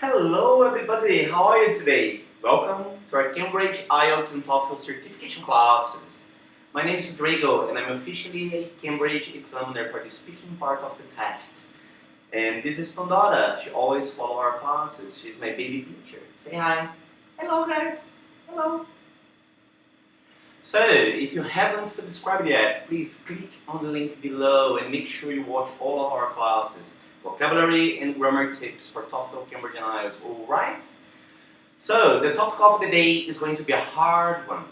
Hello everybody, how are you today? Welcome to our Cambridge IELTS and TOEFL certification classes. My name is Rodrigo and I'm officially a Cambridge examiner for the speaking part of the test. And this is Pandora, she always follows our classes, she's my baby picture. Say hi. Hello guys, hello. So, if you haven't subscribed yet, please click on the link below and make sure you watch all of our classes. Vocabulary and grammar tips for TOEFL, Cambridge and IELTS, alright? So, the topic of the day is going to be a hard one.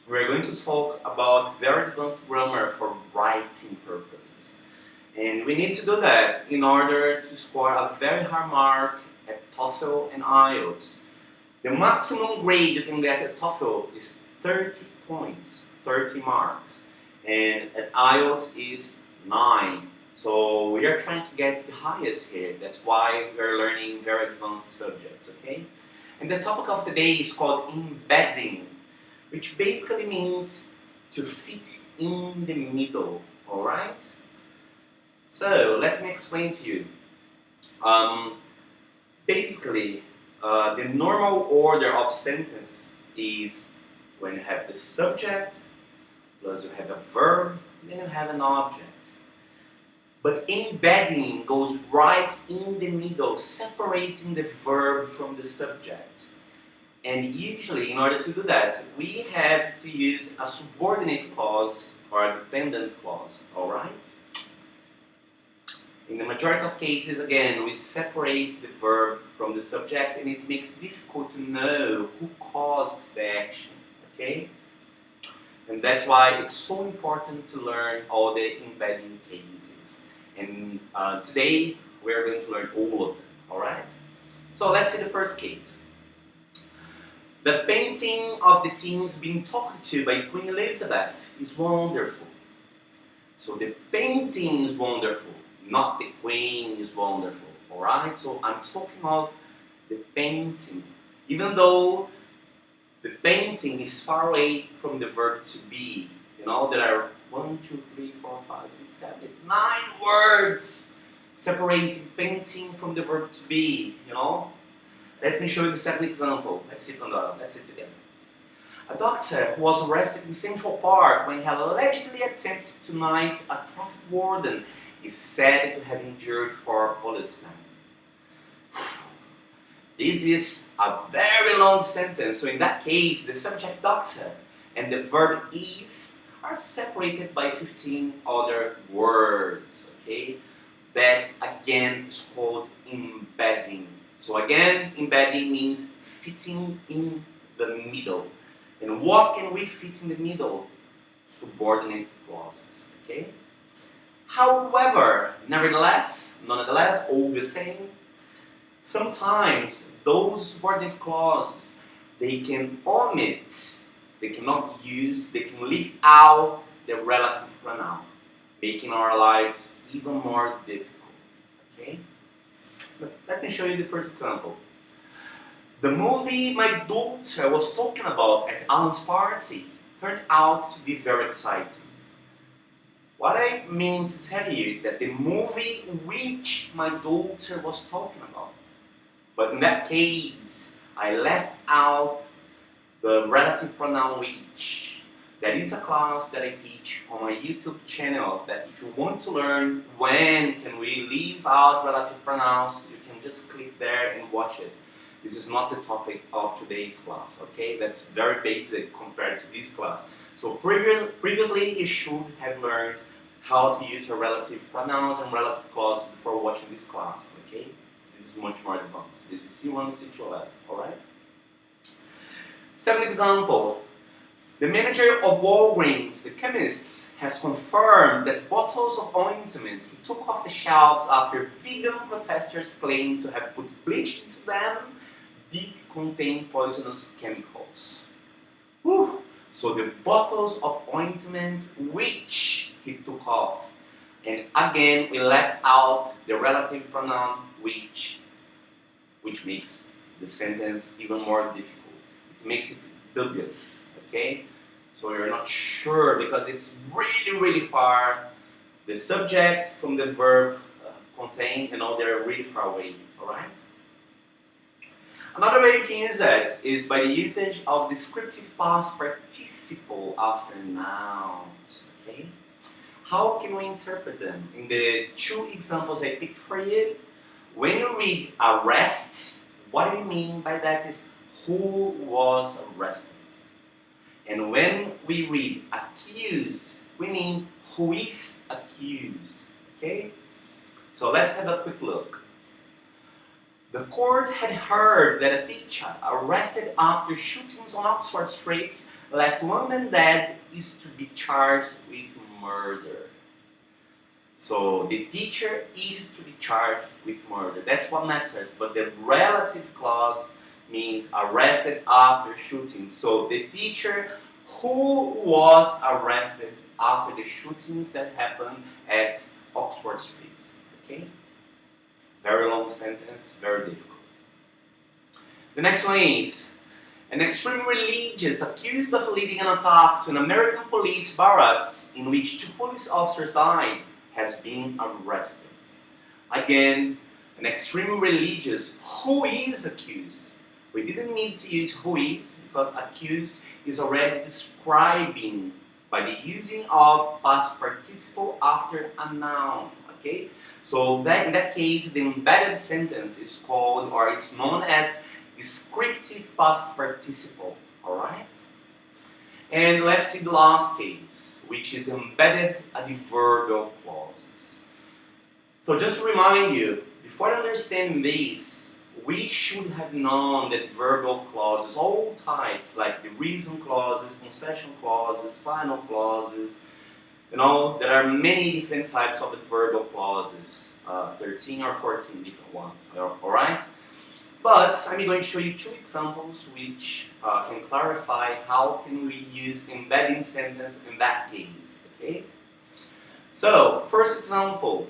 We're going to talk about very advanced grammar for writing purposes. And we need to do that in order to score a very high mark at TOEFL and IELTS. The maximum grade you can get at TOEFL is 30 points, 30 marks. And at IELTS is 9. So we are trying to get the highest here. That's why we are learning very advanced subjects, okay? And the topic of the day is called embedding, which basically means to fit in the middle, alright? So let me explain to you. Basically, the normal order of sentences is when you have the subject, plus you have a verb, then you have an object. But embedding goes right in the middle, separating the verb from the subject. And usually, in order to do that, we have to use a subordinate clause or a dependent clause, alright? In the majority of cases, again, we separate the verb from the subject and it makes it difficult to know who caused the action, okay? And that's why it's so important to learn all the embedding cases. And today, we're going to learn all of them, alright? So let's see the first case. The painting of the teens being talked to by Queen Elizabeth is wonderful. So the painting is wonderful, not the Queen is wonderful, alright? So I'm talking of the painting. Even though the painting is far away from the verb to be, you know, there are 1, 2, 3, 4, 5, 6, 7, 8, 9 words separating painting from the verb to be, you know. Let me show you the second example. Let's see it together. Let's see it together. A doctor who was arrested in Central Park when he allegedly attempted to knife a traffic warden is said to have injured 4 policemen. This is a very long sentence, so in that case, the subject doctor and the verb is are separated by 15 other words, okay? That again is called embedding. So again, embedding means fitting in the middle. And what can we fit in the middle? Subordinate clauses, okay? However, nonetheless, all the same, sometimes those subordinate clauses, they can omit, they cannot use, they can leave out the relative pronoun, making our lives even more difficult, okay? But let me show you the first example. The movie my daughter was talking about at Alan's party turned out to be very exciting. What I mean to tell you is that the movie which my daughter was talking about. But in that case, I left out the relative pronoun which. That is a class that I teach on my YouTube channel that if you want to learn when can we leave out relative pronouns, you can just click there and watch it. This is not the topic of today's class, okay? That's very basic compared to this class. So previously you should have learned how to use your relative pronouns and relative clauses before watching this class, okay? This is much more advanced. This is C1, C2 level, alright? Second example. The manager of Walgreens, the chemist, has confirmed that bottles of ointment he took off the shelves after vegan protesters claimed to have put bleach into them did contain poisonous chemicals. Whew. So the bottles of ointment which he took off. And again, we left out the relative pronoun which makes the sentence even more difficult. It makes it dubious, okay? So you're not sure because it's really, really far. The subject from the verb contain, they're really far away, alright? Another way you can use that is by the usage of descriptive past participle after nouns. Okay? How can we interpret them? In the two examples I picked for you, when you read arrest, what do you mean by that is who was arrested. And when we read accused, we mean who is accused. Okay? So let's have a quick look. The court had heard that a teacher arrested after shootings on Oxford Street left one man dead is to be charged with murder. So the teacher is to be charged with murder. That's what matters. But the relative clause means arrested after shooting. So the teacher who was arrested after the shootings that happened at Oxford Street. Okay? Very long sentence, very difficult. The next one is, an extreme religious accused of leading an attack to an American police barracks in which 2 police officers died has been arrested. Again, an extreme religious who is accused. We didn't need to use who is because accused is already describing by the using of past participle after a noun. Okay? So in that case, the embedded sentence is called, or it's known as descriptive past participle. Alright? And let's see the last case, which is embedded adverbial clauses. So just to remind you, before understanding this, we should have known that adverbial clauses, all types, like the reason clauses, concession clauses, final clauses, you know, there are many different types of adverbial clauses, 13 or 14 different ones, alright? But I'm going to show you 2 examples which can clarify how can we use embedding sentence in that case, okay? So, first example.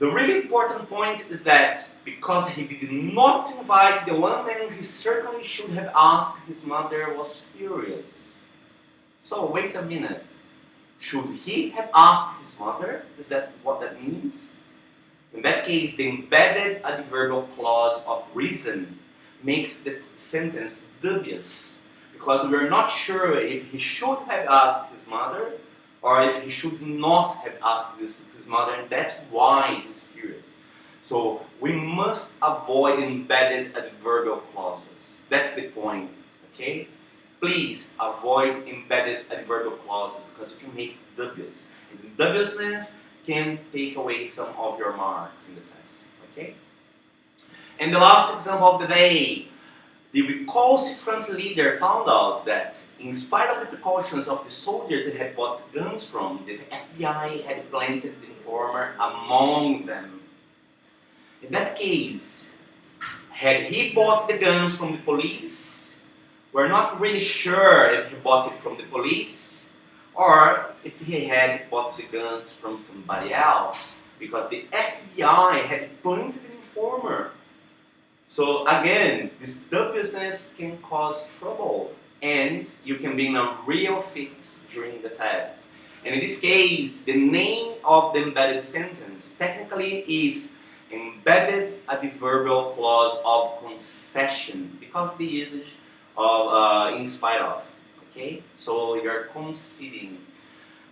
The really important point is that because he did not invite the one man he certainly should have asked, his mother was furious. So, wait a minute. Should he have asked his mother? Is that what that means? In that case, the embedded adverbial clause of reason makes the sentence dubious because we are not sure if he should have asked his mother or if he should not have asked his mother, and that's why he's furious. So we must avoid embedded adverbial clauses. That's the point, okay? Please avoid embedded adverbial clauses because you can make it dubious. And dubiousness can take away some of your marks in the test, okay? And the last example of the day, the recalcitrant leader found out that in spite of the precautions of the soldiers he had bought guns from, the FBI had planted the informer among them. In that case, had he bought the guns from the police? We're not really sure if he bought it from the police or if he had bought the guns from somebody else, because the FBI had planted an informer. So again, this dubiousness can cause trouble and you can be in a real fix during the test. And in this case, the name of the embedded sentence technically is embedded adverbial clause of concession because of the usage of in spite of. Okay, so you're conceding.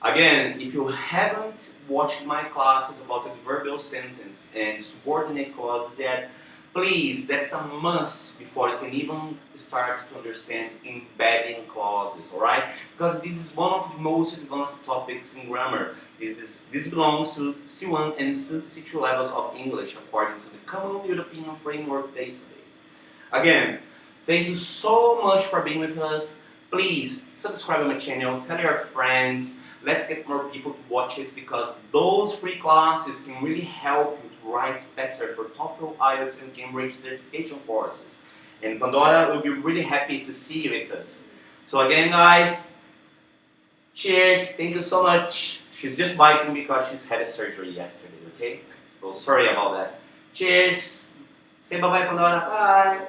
Again, if you haven't watched my classes about adverbial sentence and subordinate clauses yet, please, that's a must before you can even start to understand embedding clauses, alright? Because this is one of the most advanced topics in grammar. This belongs to C1 and C2 levels of English according to the Common European Framework Database. Again, thank you so much for being with us. Please subscribe to my channel, tell your friends, let's get more people to watch it because those free classes can really help you to write better for TOEFL, IELTS and Cambridge certification courses. And Pandora will be really happy to see you with us. So again guys, cheers, thank you so much. She's just biting because she's had a surgery yesterday, okay? So sorry about that. Cheers. Say bye-bye Pandora, bye.